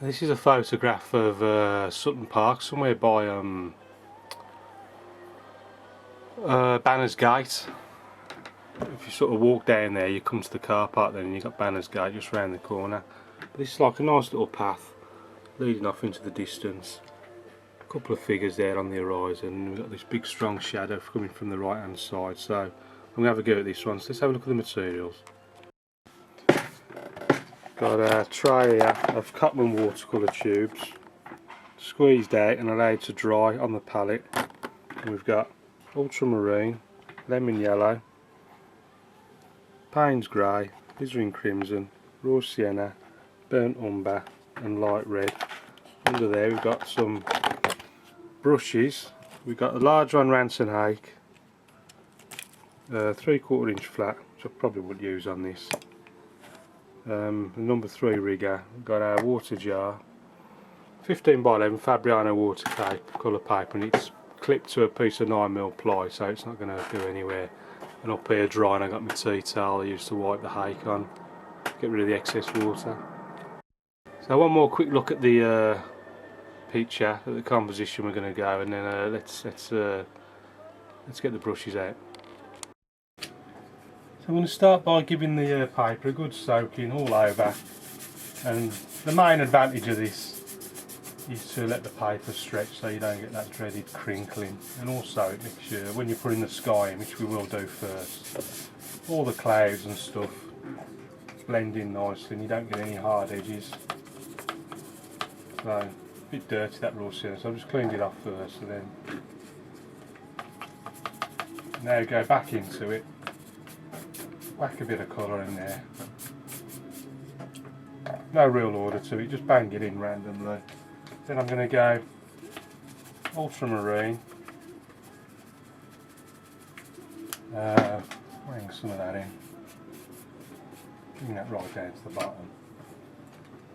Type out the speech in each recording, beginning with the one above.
This is a photograph of Sutton Park, somewhere by Banners Gate. If you sort of walk down there, you come to the car park then, and you've got Banners Gate just round the corner. But this is like a nice little path leading off into the distance. A couple of figures there on the horizon. We've got this big strong shadow coming from the right hand side, so I'm going to have a go at this one. So let's have a look at the materials. Got a tray here of Cotman watercolour tubes, squeezed out and allowed to dry on the palette. And we've got ultramarine, lemon yellow, Payne's grey, alizarin crimson, raw sienna, burnt umber and light red. Under there we've got some brushes. We've got a large one, Ranson hake, 3/4 inch flat, which I probably would use on this. Number 3 rigger. We've got our water jar, 15 by 11 Fabriano Watercolour Paper, and it's clipped to a piece of 9mm ply, so it's not going to go anywhere. And up here drying, I got my tea towel I used to wipe the hake on, get rid of the excess water. So one more quick look at the picture, at the composition we're going to go, and then let's get the brushes out. So I'm going to start by giving the paper a good soaking all over, and the main advantage of this is to let the paper stretch so you don't get that dreaded crinkling, and also it makes sure when you're putting the sky in, which we will do first, all the clouds and stuff blend in nicely and you don't get any hard edges. So a bit dirty that raw sienna, so I've just cleaned it off first, and then now go back into it, whack a bit of colour in there. No real order to it, just bang it in randomly. Then I'm going to go ultramarine, bring some of that in, bring that right down to the bottom.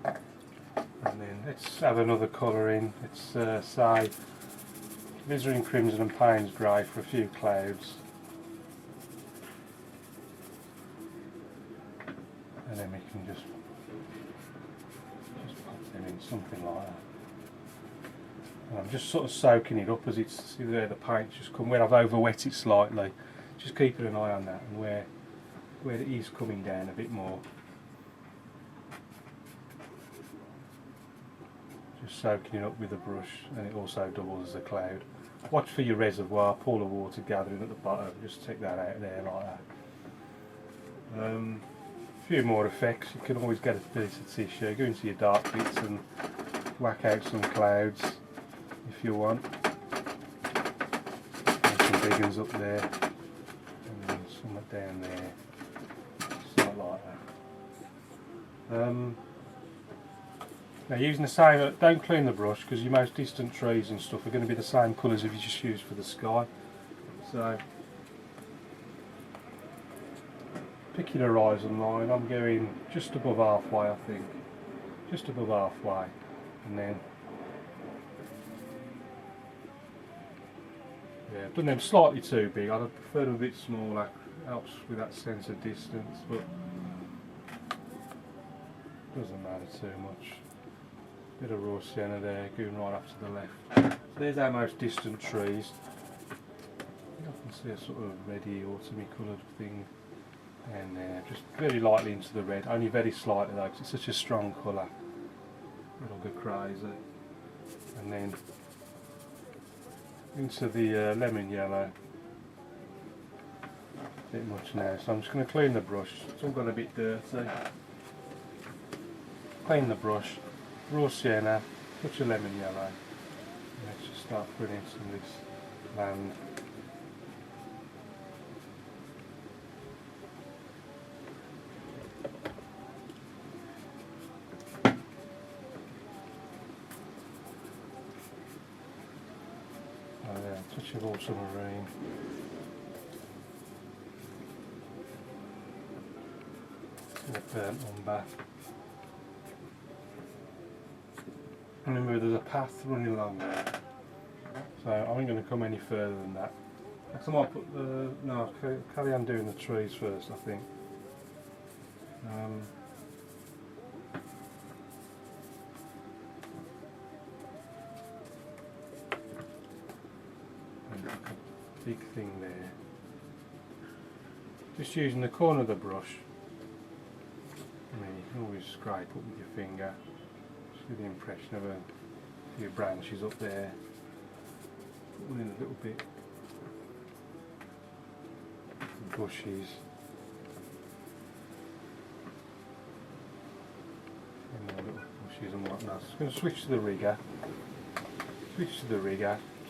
And then let's have another colour in. Let's say alizarin crimson and Payne's grey for a few clouds. And then we can just pop them in, something like that. And I'm just sort of soaking it up as it's, see there the paint's just come, where I've overwet it slightly, just keeping an eye on that, and where it is coming down a bit more. Just soaking it up with the brush, and it also doubles as a cloud. Watch for your reservoir, pool of water gathering at the bottom, just take that out there like that. A few more effects. You can always get a piece of tissue, go into your dark bits and whack out some clouds if you want. And some big ones up there, and then some down there, something like that. Now using the same, don't clean the brush because your most distant trees and stuff are going to be the same colours if you just use for the sky. So pick your horizon line, I'm going just above halfway, I think. Just above halfway, and then yeah, I've done them slightly too big. I'd prefer them a bit smaller, helps with that sense of distance, but doesn't matter too much. Bit of raw sienna there, going right up to the left. So there's our most distant trees. I can see a sort of reddy, autumny coloured thing down there, just very lightly into the red, only very slightly though, because it's such a strong colour. It'll go crazy. And then into the lemon yellow. A bit much now, so I'm just going to clean the brush. It's all got a bit dirty. Clean the brush, raw sienna, touch of lemon yellow. And let's just start putting in some of this land. Oh yeah, touch of ultramarine. Burnt umber. Remember there's a path running along there, so I ain't going to come any further than that. I might put the, no, carry on doing the trees first I think. thick thing there. Just using the corner of the brush. I mean, you can always scrape up with your finger. Just give the impression of a few branches up there. Put one in a little bit. Bushes. And more little bushes and whatnot. Just going to switch to the rigger.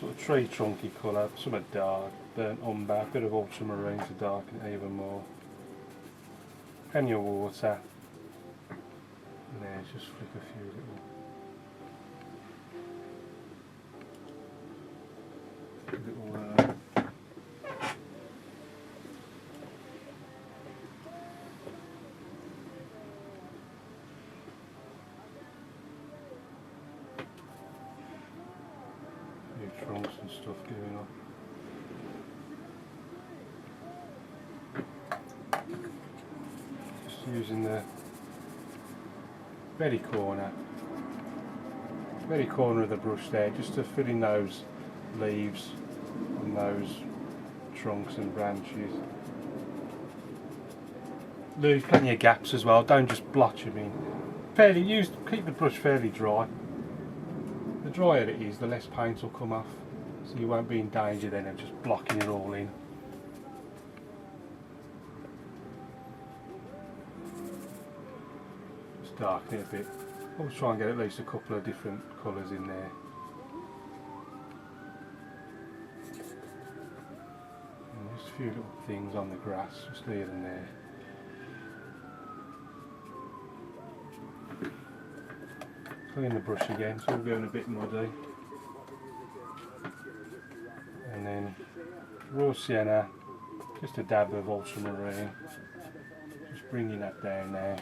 Sort of tree trunky colour, some dark, burnt umber, a bit of ultramarine to darken it even more. And your water. And then just flick a few little trunks and stuff going on. Just using the very corner of the brush there, just to fill in those leaves and those trunks and branches. Leave plenty of gaps as well, don't just blotch them in. Keep the brush fairly dry. The drier it is, the less paint will come off, so you won't be in danger then of just blocking it all in. Just darken it a bit. Always try and get at least a couple of different colours in there. And just a few little things on the grass, just here and there. Clean the brush again, so we're going a bit muddy. And then raw sienna, just a dab of ultramarine, just bringing that down there.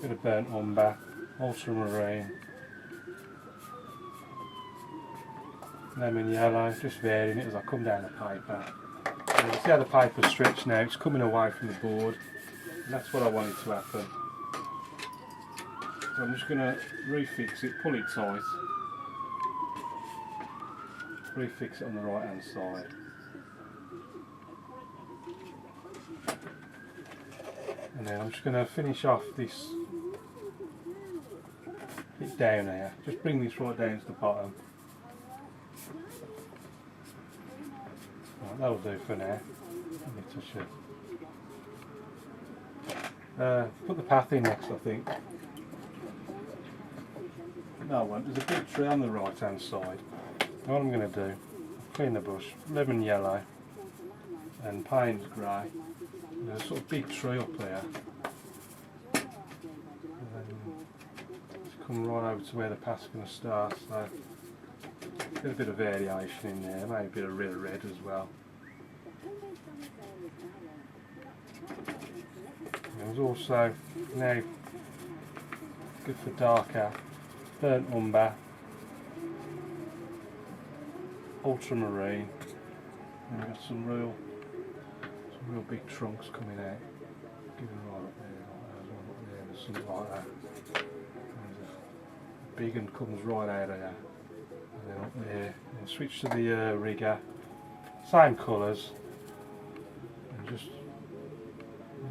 Bit of burnt umber, ultramarine, lemon yellow, just varying it as I come down the paper. So you see how the paper's stretched now, it's coming away from the board, and that's what I wanted to happen. So I'm just going to refix it, pull it tight, refix it on the right hand side. And then I'm just going to finish off this bit down here, just bring this right down to the bottom. Right, that'll do for now. Let me touch it. Put the path in next, I think. No, I won't. There's a big tree on the right hand side. Now what I'm going to do, clean the brush, lemon yellow and Payne's grey. There's a sort of big tree up there. And then just come right over to where the path's going to start. So get a bit of variation in there, maybe a bit of red as well. There's also now good for darker burnt umber, ultramarine, and we've got some real big trunks coming out. Giving right up there, there's something like that. And big and comes right out of there. And then up there, and switch to the rigger, same colours, and just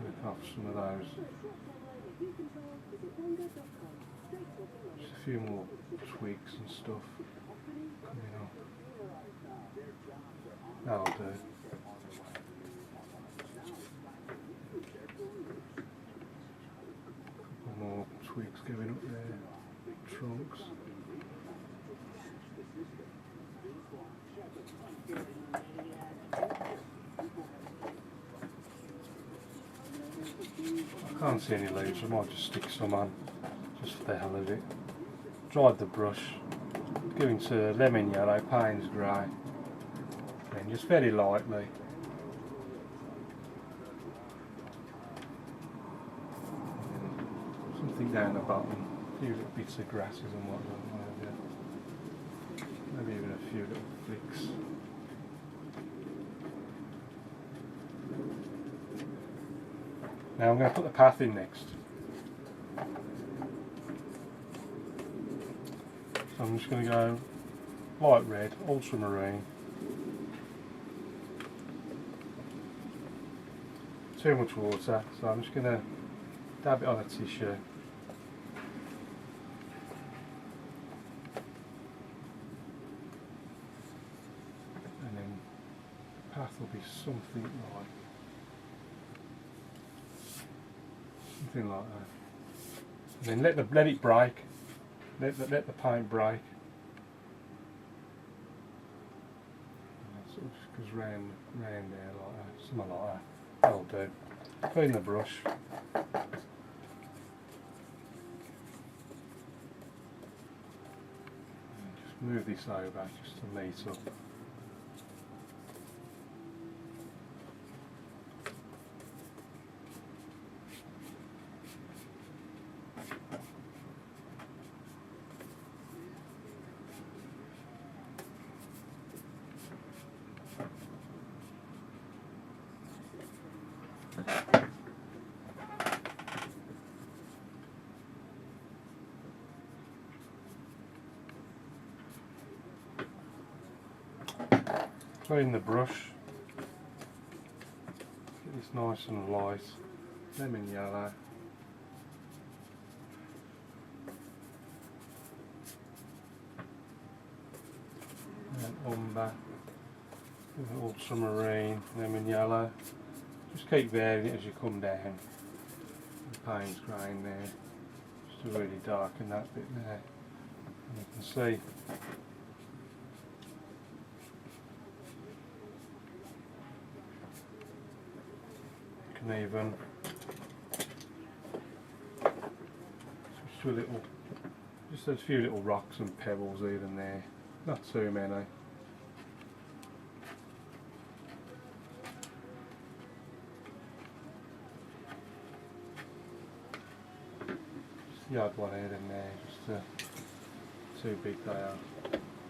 look off some of those. Just a few more twigs and stuff coming up. That'll do. Couple more twigs going up there, trunks. I can't see any leaves, I might just stick some on, just for the hell of it. Dried the brush, going to lemon yellow, Payne's grey, and just very lightly. And something down the bottom, a few little bits of grasses and whatnot, maybe even a few little flicks. Now I'm going to put the path in next. So I'm just going to go light red, ultramarine, too much water, so I'm just going to dab it on a tissue. And then the path will be something like that. And then let it break. Let the paint break. And that sort of just goes round there like that, something like that. That'll do. Clean the brush. And just move this over just to meet up. Clean the brush, get this nice and light, lemon yellow, and umber, ultramarine, lemon yellow. Just keep varying it as you come down. The paint's greying there, just to really darken that bit there. And you can see even just a little, just a few little rocks and pebbles here and there, not too many. Just the odd one here and there, just too big they are.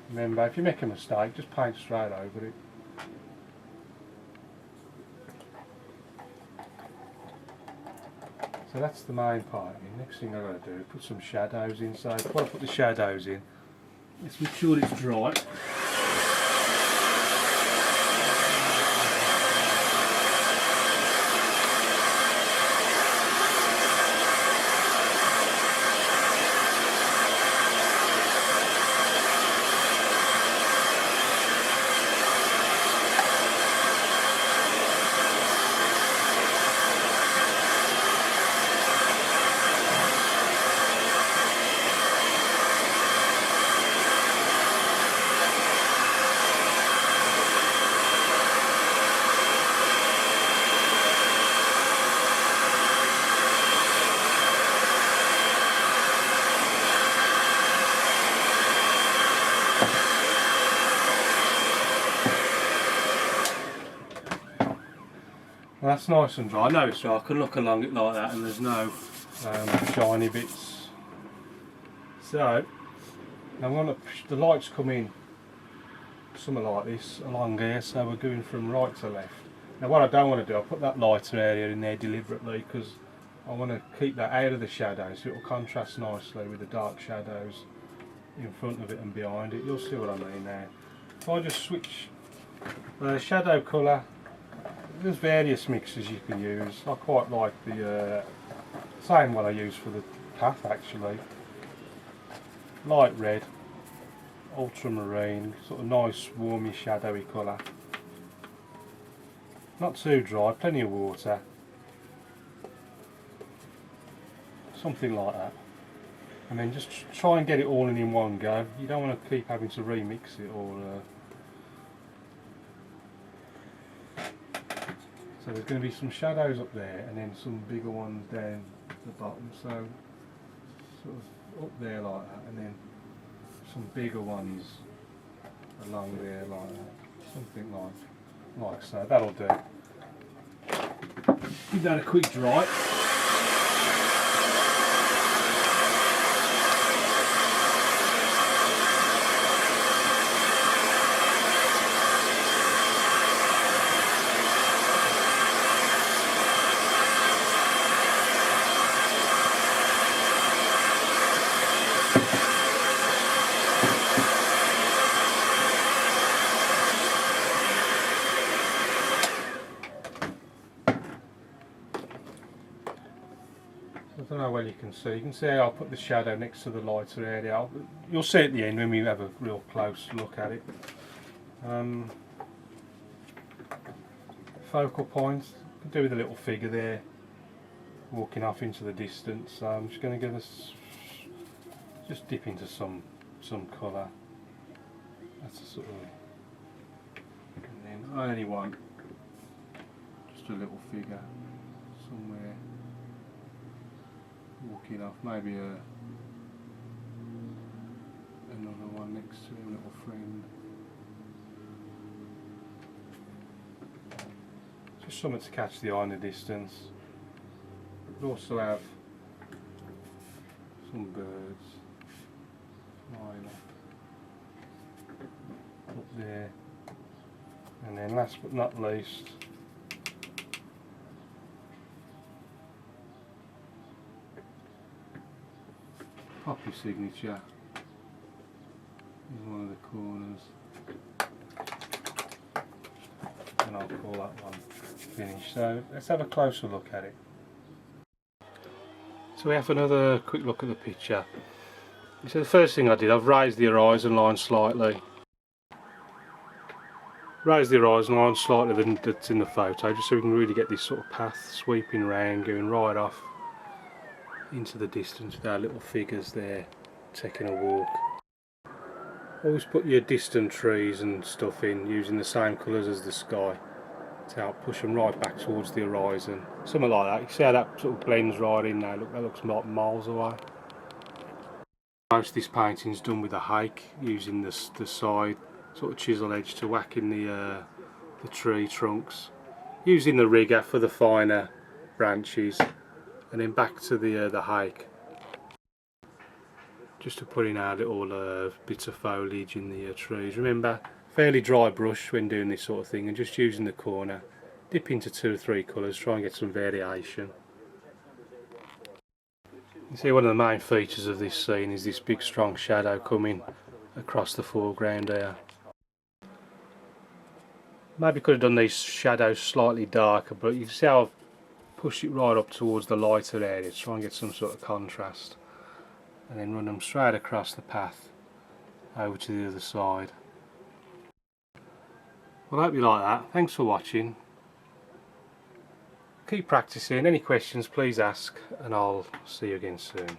Remember, if you make a mistake, just paint straight over it. So that's the main part. Next thing I've got to do is put some shadows in. So before I put the shadows in, let's make sure it's dry. Well, that's nice and dry. I know it's dry. I can look along it like that and there's no shiny bits. So now I'm going to push the lights come in something like this along here, so we're going from right to left. Now what I don't want to do, I'll put that lighter area in there deliberately because I want to keep that out of the shadows so it will contrast nicely with the dark shadows in front of it and behind it. You'll see what I mean now. If I just switch the shadow colour, there's various mixes you can use. I quite like the same one I use for the path actually. Light red, ultramarine, sort of nice warmy shadowy colour. Not too dry, plenty of water. Something like that. And then just try and get it all in one go. You don't want to keep having to remix it or so there's going to be some shadows up there and then some bigger ones down the bottom, so sort of up there like that, and then some bigger ones along there like that, something like so. That'll do. Give that a quick dry. I don't know whether you can see. You can see how I'll put the shadow next to the lighter area. You'll see at the end when we have a real close look at it. Focal point, could do with a little figure there walking off into the distance. So I'm just going to give us, just dip into some colour. That's a sort of, and then I only want just a little figure somewhere walking off, maybe another one next to a little friend. Just something to catch the eye in the distance. But also have some birds flying up there. And then last but not least, pop your signature in one of the corners. And I'll call that one finished. So let's have a closer look at it. So we have another quick look at the picture. So the first thing I did, I've raised the horizon line slightly. Raise the horizon line slightly than that's in the photo, just so we can really get this sort of path sweeping round, going right off into the distance with our little figures there taking a walk. Always put your distant trees and stuff in using the same colours as the sky to help push them right back towards the horizon. Something like that. You see how that sort of blends right in now. Look, that looks like miles away. Most of this painting is done with a hake, using the side sort of chisel edge to whack in the tree trunks, using the rigger for the finer branches, and then back to the hake just to put in our little bits of foliage in the trees. Remember, fairly dry brush when doing this sort of thing, and just using the corner, dip into 2 or 3 colours, try and get some variation. You see, one of the main features of this scene is this big strong shadow coming across the foreground here. Maybe could have done these shadows slightly darker, but you can see how I've pushed it right up towards the lighter area to try and get some sort of contrast, and then run them straight across the path over to the other side. Well, I hope you like that. Thanks for watching. Keep practicing. Any questions please ask, and I'll see you again soon.